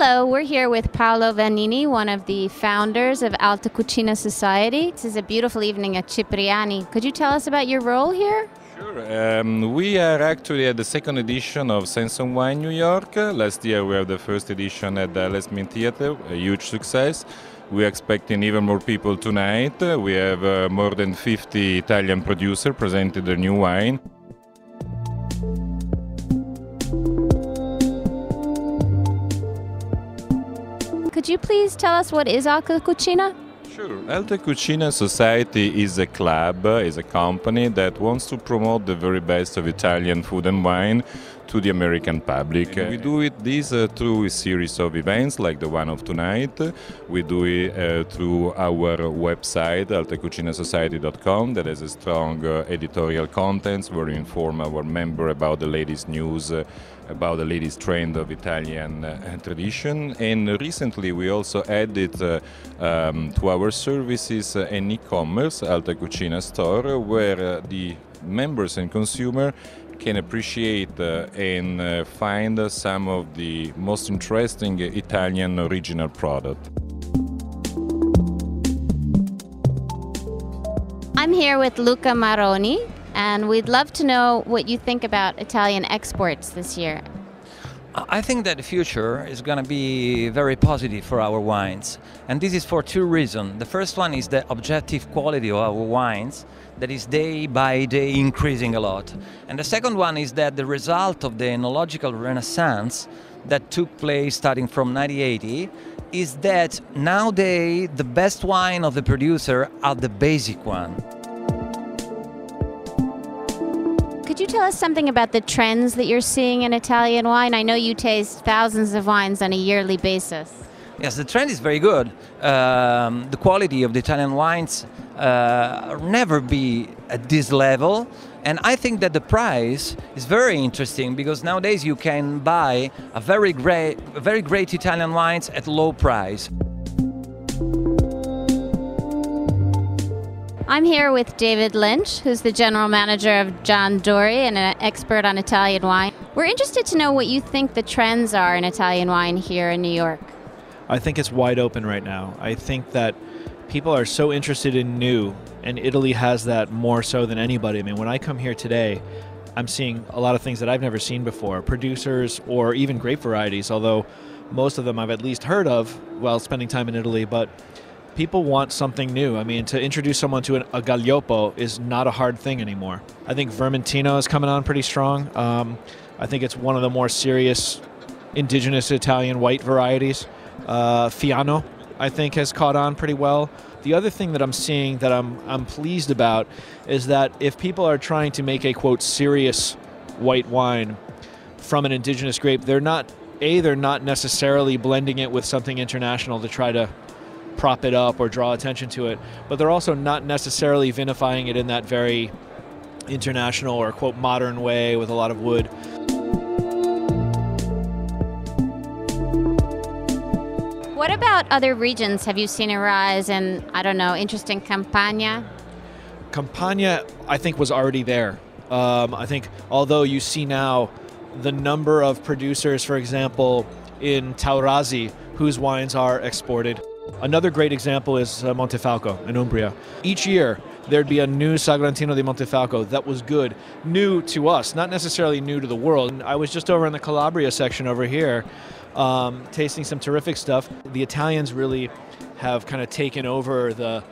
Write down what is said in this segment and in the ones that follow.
Hello, we're here with Paolo Vannini, one of the founders of Alta Cucina Society. This is a beautiful evening at Cipriani. Could you tell us about your role here? Sure. We are actually at the second edition of Sensofwine New York. Last year we had the first edition at the Les Min Theater, a huge success. We're expecting even more people tonight. We have more than 50 Italian producers presenting their new wine. Could you please tell us what is Alta Cucina? Sure. Alta Cucina Society is a club, is a company that wants to promote the very best of Italian food and wine to the American public. We do this through a series of events like the one of tonight. We do it through our website, altacucinasociety.com, that has a strong editorial content where we inform our members about the latest news, about the latest trend of Italian tradition. And recently we also added to our services an e-commerce, Alta Cucina Store, where the members and consumers can appreciate and find some of the most interesting Italian original product. I'm here with Luca Maroni, and we'd love to know what you think about Italian exports this year. I think that the future is going to be very positive for our wines, and this is for two reasons. The first one is the objective quality of our wines that is day by day increasing a lot. And the second one is that the result of the enological renaissance that took place starting from 1980 is that nowadays the best wine of the producer are the basic one. Could you tell us something about the trends that you're seeing in Italian wine? I know you taste thousands of wines on a yearly basis. Yes, the trend is very good. The quality of the Italian wines never be at this level, and I think that the price is very interesting because nowadays you can buy a very great Italian wines at low price. I'm here with David Lynch, who's the general manager of John Dory and an expert on Italian wine. We're interested to know what you think the trends are in Italian wine here in New York. I think it's wide open right now. I think that people are so interested in new, and Italy has that more so than anybody. I mean, when I come here today, I'm seeing a lot of things that I've never seen before, producers or even grape varieties, although most of them I've at least heard of while spending time in Italy, but people want something new. I mean, to introduce someone to a Gaglioppo is not a hard thing anymore. I think Vermentino is coming on pretty strong. I think it's one of the more serious indigenous Italian white varieties. Fiano, I think, has caught on pretty well. The other thing that I'm seeing that I'm pleased about is that if people are trying to make a, quote, serious white wine from an indigenous grape, they're not necessarily blending it with something international to try to prop it up or draw attention to it, but they're also not necessarily vinifying it in that very international or, quote, modern way with a lot of wood. What about other regions? Have you seen a rise in, I don't know, interest in Campania? Campania, I think, was already there. I think although you see now the number of producers, for example, in Taurasi, whose wines are exported. Another great example is Montefalco in Umbria. Each year, there'd be a new Sagrantino di Montefalco that was good, new to us, not necessarily new to the world. And I was just over in the Calabria section over here, tasting some terrific stuff. The Italians really have kind of taken over the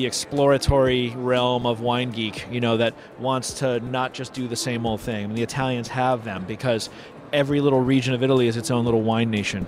exploratory realm of Wine Geek, you know, that wants to not just do the same old thing. And the Italians have them because every little region of Italy is its own little wine nation.